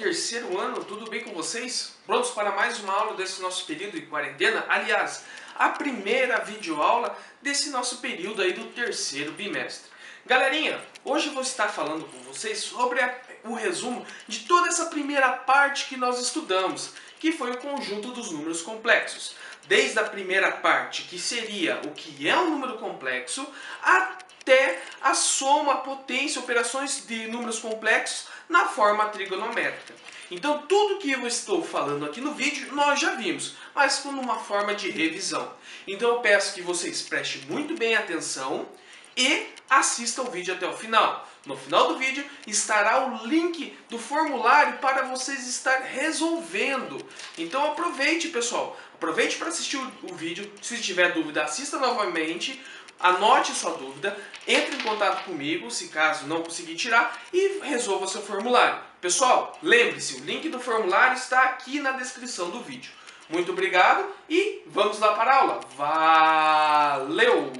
terceiro ano, tudo bem com vocês? Prontos para mais uma aula desse nosso período de quarentena? Aliás, a primeira videoaula desse nosso período aí do terceiro bimestre. Galerinha, hoje eu vou estar falando com vocês sobre o resumo de toda essa primeira parte que nós estudamos, que foi o conjunto dos números complexos. Desde a primeira parte, que seria o que é um número complexo, até a soma, a potência, operações de números complexos na forma trigonométrica. Então tudo que eu estou falando aqui no vídeo nós já vimos, mas com uma forma de revisão. Então eu peço que vocês prestem muito bem atenção e assistam o vídeo até o final. No final do vídeo estará o link do formulário para vocês estarem resolvendo. Então aproveite, pessoal. Aproveite para assistir o vídeo. Se tiver dúvida, assista novamente. Anote sua dúvida. Entre em contato comigo, se caso não conseguir tirar, e resolva seu formulário. Pessoal, lembre-se, o link do formulário está aqui na descrição do vídeo. Muito obrigado e vamos lá para a aula. Valeu!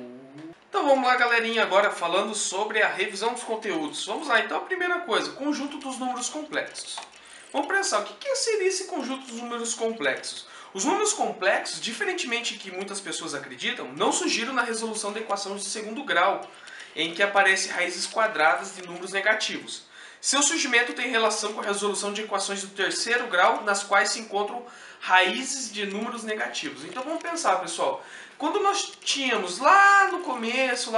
Então vamos lá, galerinha, agora falando sobre a revisão dos conteúdos. Vamos lá, então a primeira coisa, conjunto dos números complexos. Vamos pensar, o que seria esse conjunto dos números complexos? Os números complexos, diferentemente do que muitas pessoas acreditam, não surgiram na resolução da equação de segundo grau, em que aparecem raízes quadradas de números negativos. Seu surgimento tem relação com a resolução de equações do terceiro grau, nas quais se encontram raízes de números negativos. Então vamos pensar, pessoal. Quando nós tínhamos lá no começo,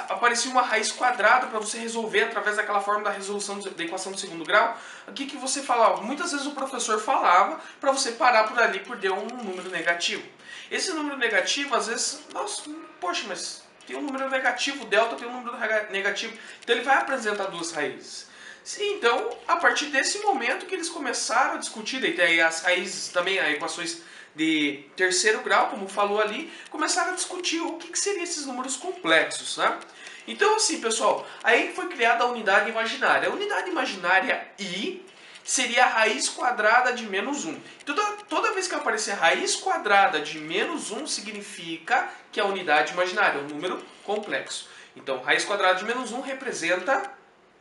aparecia uma raiz quadrada para você resolver através daquela forma da resolução da equação do segundo grau. O que você falava? Muitas vezes o professor falava para você parar por ali por ter um número negativo. Esse número negativo, às vezes, nossa, poxa, mas tem um número negativo, o delta tem um número negativo, então ele vai apresentar duas raízes. Sim, então, a partir desse momento que eles começaram a discutir, e tem as raízes também, as equações de terceiro grau, como falou ali, começaram a discutir o que seriam esses números complexos, né? Então, assim, pessoal, aí foi criada a unidade imaginária. A unidade imaginária I seria a raiz quadrada de menos 1. Então, toda vez que aparecer raiz quadrada de menos 1, significa que a unidade imaginária é um número complexo. Então, raiz quadrada de menos 1 representa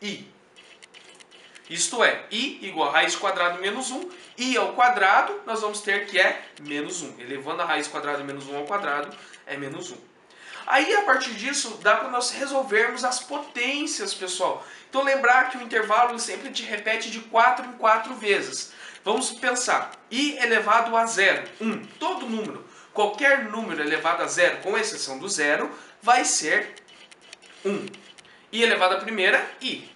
I. Isto é, I igual a raiz quadrada de menos 1, I ao quadrado, nós vamos ter que é menos 1. Elevando a raiz quadrada de menos 1 ao quadrado, é menos 1. Aí, a partir disso, dá para nós resolvermos as potências, pessoal. Então, lembrar que o intervalo sempre te repete de 4 em 4 vezes. Vamos pensar, I elevado a 0, 1. Todo número, qualquer número elevado a 0, com exceção do 0, vai ser 1. I elevado à primeira, I.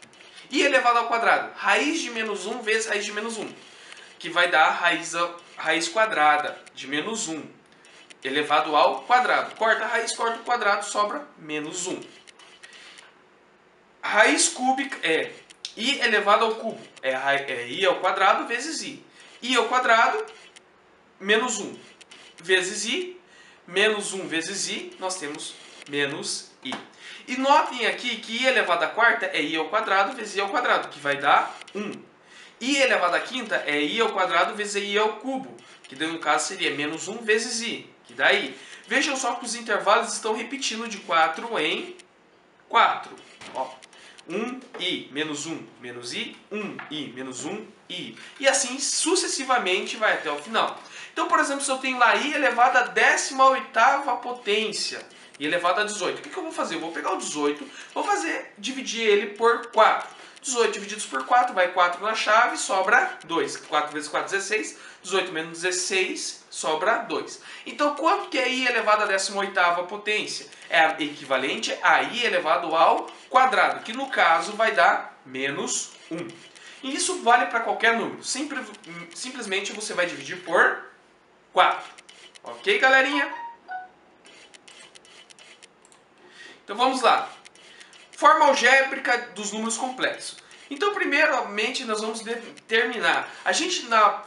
I elevado ao quadrado, raiz de menos 1 vezes raiz de menos 1, que vai dar raiz quadrada de menos 1, elevado ao quadrado. Corta a raiz, corta o quadrado, sobra menos 1. Raiz cúbica é I elevado ao cubo, é I ao quadrado vezes I. I ao quadrado, menos 1, vezes I, menos 1 vezes I, nós temos menos I. E notem aqui que I elevado à quarta é I ao quadrado vezes I ao quadrado, que vai dar 1. I elevado à quinta é I ao quadrado vezes I ao cubo, que no caso seria menos 1 vezes I, que dá I. Vejam só que os intervalos estão repetindo de 4 em 4. Ó, 1I, menos 1, menos I, 1I, menos 1I. E assim sucessivamente vai até o final. Então, por exemplo, se eu tenho lá I elevado à 18ª potência, e elevado a 18. O que eu vou fazer? Eu vou pegar o 18, dividir ele por 4. 18 divididos por 4, vai 4 na chave, sobra 2. 4 vezes 4, 16. 18 menos 16, sobra 2. Então, quanto que é I elevado à 18ª potência? É equivalente a I elevado ao quadrado, que no caso vai dar menos 1. E isso vale para qualquer número. Simplesmente você vai dividir por 4. Ok, galerinha? Então vamos lá. Forma algébrica dos números complexos. Então, primeiramente, nós vamos determinar. A gente, na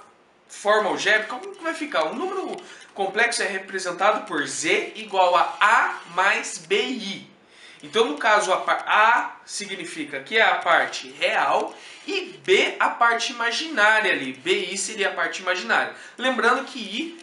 forma algébrica, como que vai ficar? O número complexo é representado por Z igual a mais BI. Então, no caso, A significa que é a parte real e B a parte imaginária ali. BI seria a parte imaginária. Lembrando que I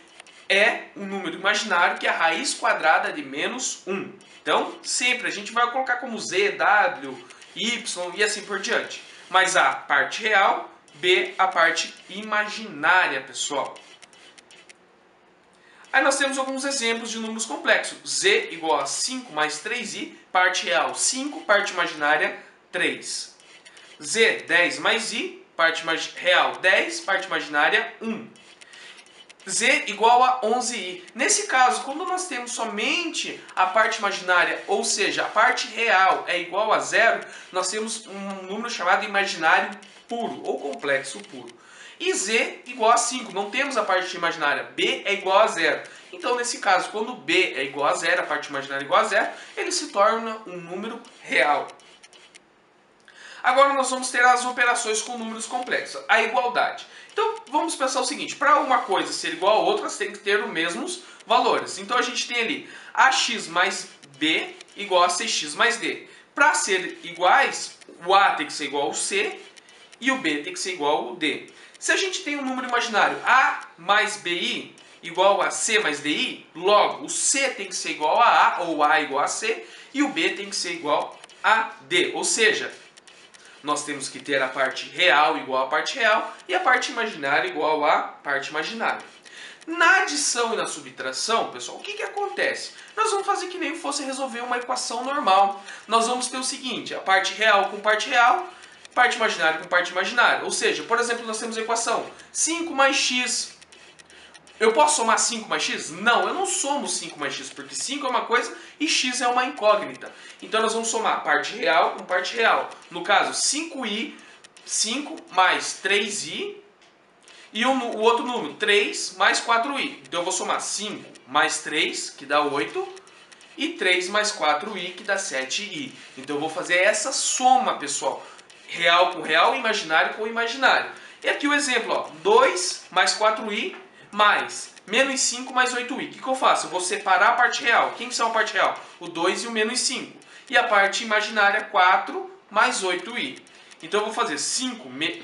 é um número imaginário que é a raiz quadrada de menos 1. Então, sempre a gente vai colocar como Z, W, Y e assim por diante. Mas a parte real, B a parte imaginária, pessoal. Aí nós temos alguns exemplos de números complexos. Z igual a 5 mais 3i, parte real 5, parte imaginária 3. Z, 10 mais i, parte real 10, parte imaginária 1. Z igual a 11i. Nesse caso, quando nós temos somente a parte imaginária, ou seja, a parte real é igual a 0, nós temos um número chamado imaginário puro, ou complexo puro. E Z igual a 5, não temos a parte imaginária, B é igual a 0. Então, nesse caso, quando B é igual a 0, a parte imaginária é igual a 0, ele se torna um número real. Agora nós vamos ter as operações com números complexos, a igualdade. Então, vamos pensar o seguinte, para uma coisa ser igual a outra, tem que ter os mesmos valores. Então, a gente tem ali ax mais b igual a cx mais d. Para ser iguais, o a tem que ser igual ao c e o b tem que ser igual ao d. Se a gente tem um número imaginário a mais bi igual a c mais di, logo o c tem que ser igual a ou a igual a c, e o b tem que ser igual a d. Ou seja, nós temos que ter a parte real igual à parte real e a parte imaginária igual à parte imaginária. Na adição e na subtração, pessoal, o que acontece? Nós vamos fazer que nem fosse resolver uma equação normal. Nós vamos ter o seguinte, a parte real com parte real, parte imaginária com parte imaginária. Ou seja, por exemplo, nós temos a equação 5 mais x. Eu posso somar 5 mais x? Não, eu não somo 5 mais x, porque 5 é uma coisa e x é uma incógnita. Então nós vamos somar parte real com parte real. No caso, 5i, 5 mais 3i, e o outro número, 3 mais 4i. Então eu vou somar 5 mais 3, que dá 8, e 3 mais 4i, que dá 7i. Então eu vou fazer essa soma, pessoal. Real com real, imaginário com imaginário. E aqui o exemplo, ó, 2 mais 4i mais menos 5 mais 8i. O que eu faço? Eu vou separar a parte real. Quem são a parte real? O 2 e o menos 5. E a parte imaginária, 4 mais 8i. Então eu vou fazer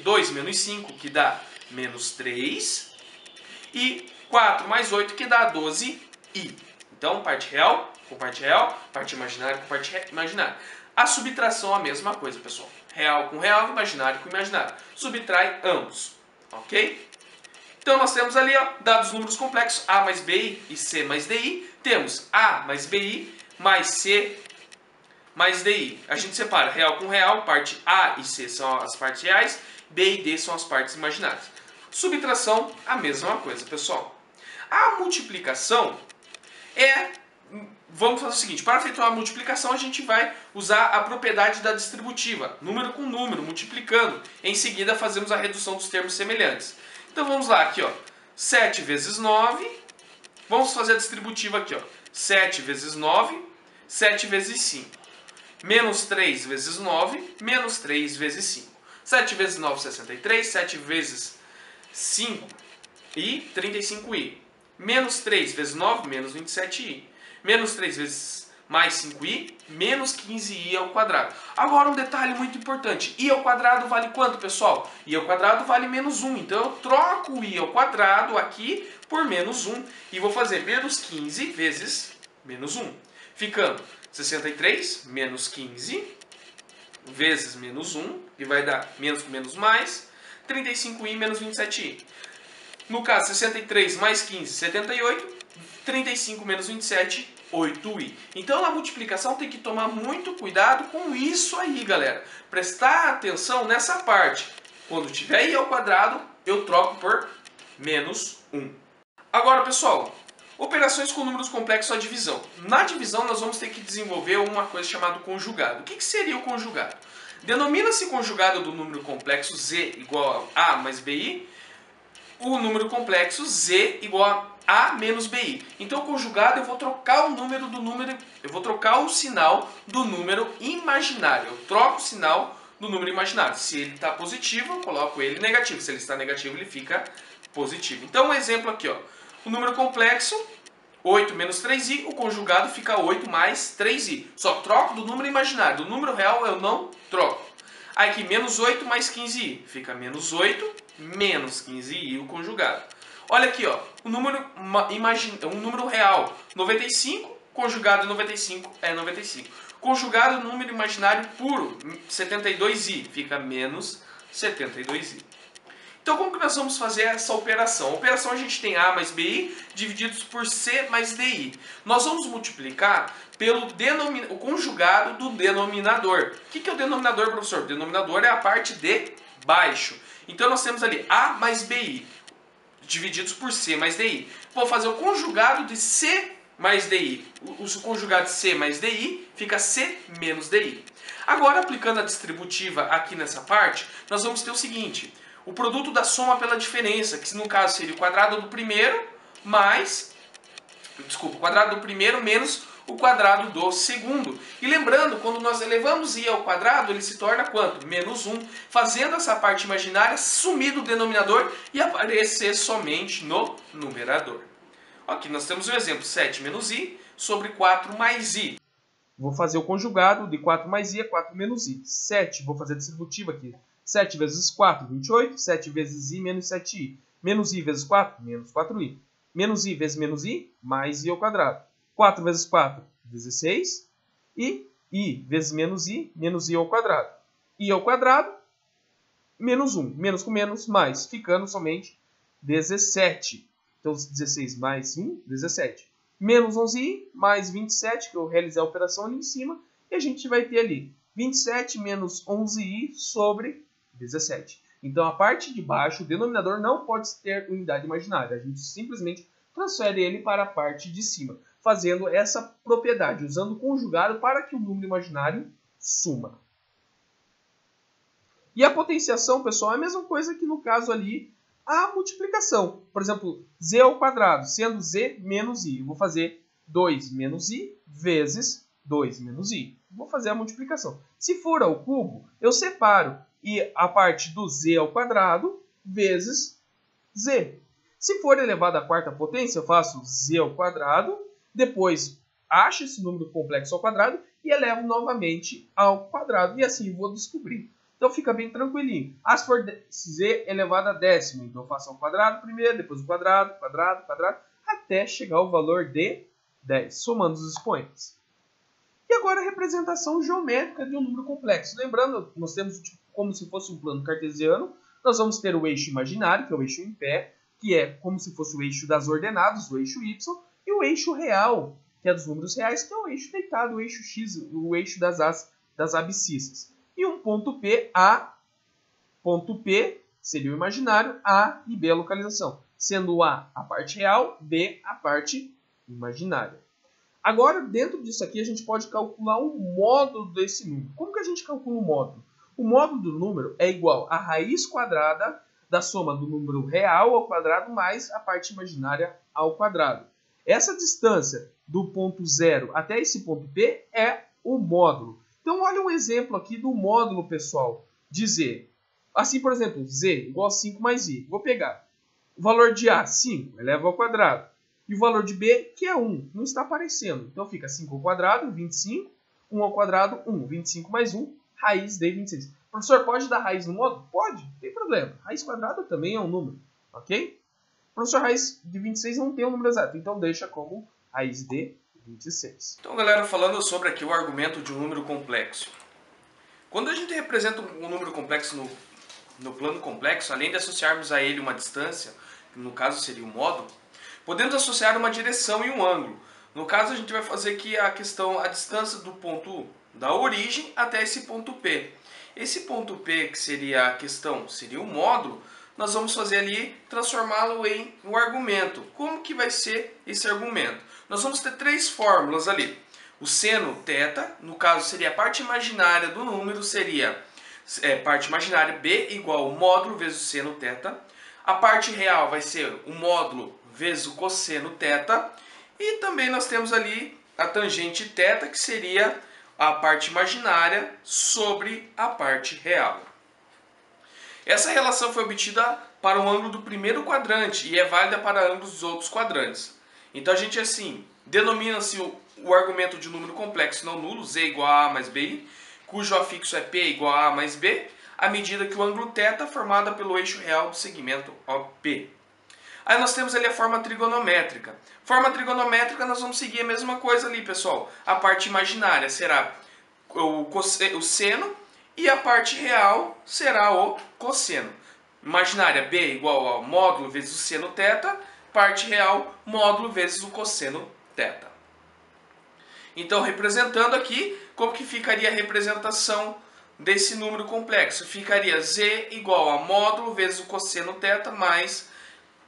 2 menos 5, que dá menos 3. E 4 mais 8, que dá 12i. Então, parte real com parte real, parte imaginária com parte imaginária. A subtração é a mesma coisa, pessoal. Real com real, imaginário com imaginário. Subtrai ambos. Ok? Então nós temos ali, ó, dados números complexos, a mais bi e c mais di. Temos a mais bi mais c mais di. A gente separa real com real, parte a e c são as partes reais, b e d são as partes imaginárias. Subtração, a mesma coisa, pessoal. A multiplicação é... Vamos fazer o seguinte, para efetuar a multiplicação a gente vai usar a propriedade da distributiva, número com número, multiplicando. Em seguida fazemos a redução dos termos semelhantes. Então vamos lá, aqui ó, 7 vezes 9, vamos fazer a distributiva aqui ó, 7 vezes 9, 7 vezes 5, menos 3 vezes 9, menos 3 vezes 5. 7 vezes 9, 63, 7 vezes 5, i, 35i. Menos 3 vezes 9, menos 27i. Menos 3 vezes mais 5i, menos 15i ao quadrado. Agora um detalhe muito importante. I ao quadrado vale quanto, pessoal? I ao quadrado vale menos 1. Então eu troco o i ao quadrado aqui por menos 1. E vou fazer menos 15 vezes menos 1. Ficando 63 menos 15 vezes menos 1. Que vai dar menos com menos mais. 35i menos 27i. No caso, 63 mais 15, 78. 35 menos 27, 8i. Então, na multiplicação tem que tomar muito cuidado com isso aí, galera. Prestar atenção nessa parte. Quando tiver i ao quadrado, eu troco por menos 1. Agora, pessoal, operações com números complexos, a divisão. Na divisão, nós vamos ter que desenvolver uma coisa chamada conjugado. O que seria o conjugado? Denomina-se conjugado do número complexo z igual a a mais bi, o número complexo z igual a menos bi. Então, conjugado, eu vou trocar o número do número, eu vou trocar o sinal do número imaginário. Eu troco o sinal do número imaginário. Se ele está positivo, eu coloco ele negativo. Se ele está negativo, ele fica positivo. Então, um exemplo aqui, ó. O número complexo, 8 menos 3i, o conjugado fica 8 mais 3i. Só troco do número imaginário. Do número real, eu não troco. Aí aqui, menos 8 mais 15i. Fica menos 8 menos 15i, o conjugado. Olha aqui, ó, o número, um número real, 95, conjugado 95 é 95. Conjugado número imaginário puro, 72i, fica menos 72i. Então como que nós vamos fazer essa operação? A operação a gente tem A mais BI divididos por C mais DI. Nós vamos multiplicar pelo o conjugado do denominador. O que é o denominador, professor? O denominador é a parte de baixo. Então nós temos ali A mais BI divididos por C mais DI. Vou fazer o conjugado de C mais DI. O conjugado de C mais DI fica C menos DI. Agora, aplicando a distributiva aqui nessa parte, nós vamos ter o seguinte: o produto da soma pela diferença, que no caso seria o quadrado do primeiro mais... Desculpa, o quadrado do primeiro menos o quadrado do segundo. E lembrando, quando nós elevamos i ao quadrado, ele se torna quanto? Menos 1, fazendo essa parte imaginária sumir do denominador e aparecer somente no numerador. Aqui nós temos o exemplo 7 menos i sobre 4 mais i. Vou fazer o conjugado de 4 mais i é 4 menos i. 7, vou fazer a distributiva aqui. 7 vezes 4, 28. 7 vezes i menos 7i. Menos i vezes 4, menos 4i. Menos i vezes menos i, mais i ao quadrado. 4 vezes 4, 16. E i vezes menos i ao quadrado. I ao quadrado, menos 1. Menos com menos, mais. Ficando somente 17. Então, 16 mais 1, 17. Menos 11i, mais 27, que eu realizei a operação ali em cima. E a gente vai ter ali 27 menos 11i sobre 17. Então, a parte de baixo, o denominador, não pode ter unidade imaginária. A gente simplesmente transfere ele para a parte de cima, fazendo essa propriedade, usando o conjugado para que o número imaginário suma. E a potenciação, pessoal, é a mesma coisa que no caso ali a multiplicação. Por exemplo, z ao quadrado, sendo z menos i. Eu vou fazer 2 menos i vezes 2 menos i. Vou fazer a multiplicação. Se for ao cubo, eu separo e a parte do z ao quadrado vezes z. Se for elevado à quarta potência, eu faço z ao quadrado, depois acho esse número complexo ao quadrado e elevo novamente ao quadrado. E assim vou descobrir. Então fica bem tranquilinho. Se for z elevado a décimo, então eu faço ao quadrado primeiro, depois o quadrado, quadrado, quadrado, até chegar ao valor de 10, somando os expoentes. E agora a representação geométrica de um número complexo. Lembrando, nós temos como se fosse um plano cartesiano, nós vamos ter o eixo imaginário, que é o eixo em pé, que é como se fosse o eixo das ordenadas, o eixo y, e o eixo real, que é dos números reais, que é o eixo deitado, o eixo x, o eixo das abscissas. E um ponto P, A, ponto P seria o imaginário, A e B a localização, sendo A a parte real, B a parte imaginária. Agora, dentro disso aqui, a gente pode calcular o módulo desse número. Como que a gente calcula o módulo? O módulo do número é igual à raiz quadrada da soma do número real ao quadrado mais a parte imaginária ao quadrado. Essa distância do ponto 0 até esse ponto P é o módulo. Então, olha um exemplo aqui do módulo, pessoal, de z. Assim, por exemplo, z igual a 5 mais i. Vou pegar o valor de a, 5, eleva ao quadrado. E o valor de b, que é 1, não está aparecendo. Então, fica 5 ao quadrado, 25. 1 ao quadrado, 1. 25 mais 1, raiz de 26. Professor, pode dar raiz no módulo? Pode, não tem problema. Raiz quadrada também é um número, ok? Professor, raiz de 26 não tem um número exato, então deixa como raiz de 26. Então, galera, falando sobre aqui o argumento de um número complexo. Quando a gente representa um número complexo no plano complexo, além de associarmos a ele uma distância, que no caso seria um módulo, podemos associar uma direção e um ângulo. No caso, a gente vai fazer aqui a distância do ponto da origem até esse ponto P. Esse ponto P, que seria a questão, seria o módulo, nós vamos fazer ali, transformá-lo em um argumento. Como que vai ser esse argumento? Nós vamos ter três fórmulas ali. O seno θ, no caso seria a parte imaginária do número, seria parte imaginária B igual ao módulo vezes o seno θ. A parte real vai ser o módulo vezes o cosseno θ. E também nós temos ali a tangente θ, que seria a parte imaginária sobre a parte real. Essa relação foi obtida para o ângulo do primeiro quadrante e é válida para ângulos dos outros quadrantes. Então a gente assim, denomina-se o argumento de um número complexo não nulo, z igual a mais bi, cujo afixo é p igual a mais b, à medida que o ângulo θ é formado pelo eixo real do segmento OP. Aí nós temos ali a forma trigonométrica. Forma trigonométrica nós vamos seguir a mesma coisa ali, pessoal. A parte imaginária será o seno e a parte real será o cosseno. imaginária B igual ao módulo vezes o seno θ, parte real, módulo vezes o cosseno θ. Então, representando aqui, como que ficaria a representação desse número complexo? Ficaria z igual a módulo vezes o cosseno θ mais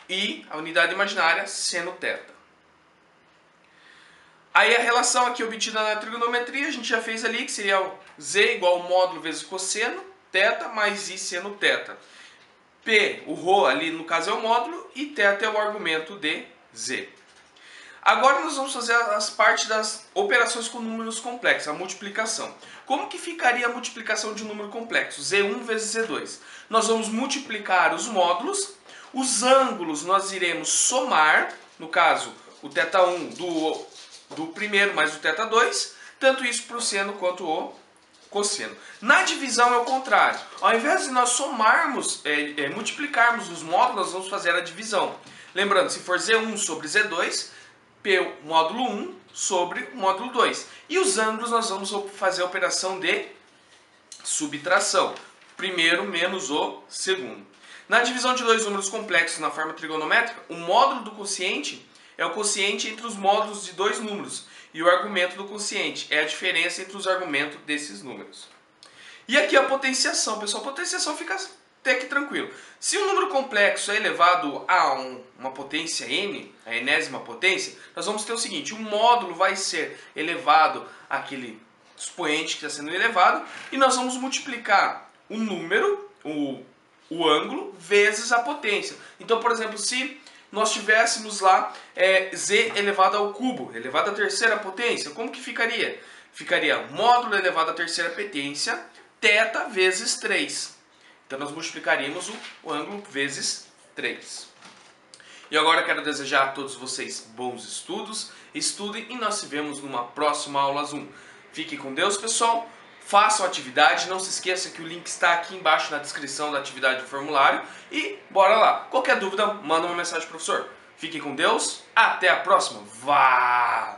I, a unidade imaginária, seno θ. Aí a relação aqui obtida na trigonometria, a gente já fez ali, que seria z igual ao módulo vezes o cosseno θ mais I seno θ. P, o ρ ali no caso é o módulo, e θ é o argumento de z. Agora nós vamos fazer as partes das operações com números complexos, a multiplicação. Como que ficaria a multiplicação de um número complexo? Z1 vezes Z2. Nós vamos multiplicar os módulos, os ângulos nós iremos somar, no caso o θ1 do primeiro mais o θ2, tanto isso para o seno quanto o cosseno. Na divisão é o contrário. Ao invés de nós somarmos, multiplicarmos os módulos, nós vamos fazer a divisão. Lembrando, se for Z1 sobre Z2, P módulo 1 sobre o módulo 2. E os ângulos nós vamos fazer a operação de subtração. Primeiro menos o segundo. Na divisão de dois números complexos na forma trigonométrica, o módulo do quociente é o quociente entre os módulos de dois números. E o argumento do quociente é a diferença entre os argumentos desses números. E aqui a potenciação, pessoal. A potenciação fica até que tranquilo. Se um número complexo é elevado a uma potência n, a enésima potência, nós vamos ter o seguinte: o módulo vai ser elevado àquele expoente que está sendo elevado, e nós vamos multiplicar o número, o ângulo, vezes a potência. Então, por exemplo, se nós tivéssemos lá z elevado ao cubo, elevado à terceira potência, como que ficaria? Ficaria módulo elevado à terceira potência, θ vezes 3. Então nós multiplicaríamos o ângulo vezes 3. E agora quero desejar a todos vocês bons estudos, estudem e nós se vemos numa próxima aula Zoom. Fiquem com Deus, pessoal, façam a atividade, não se esqueça que o link está aqui embaixo na descrição da atividade do formulário e bora lá. Qualquer dúvida, manda uma mensagem pro professor. Fiquem com Deus, até a próxima, valeu!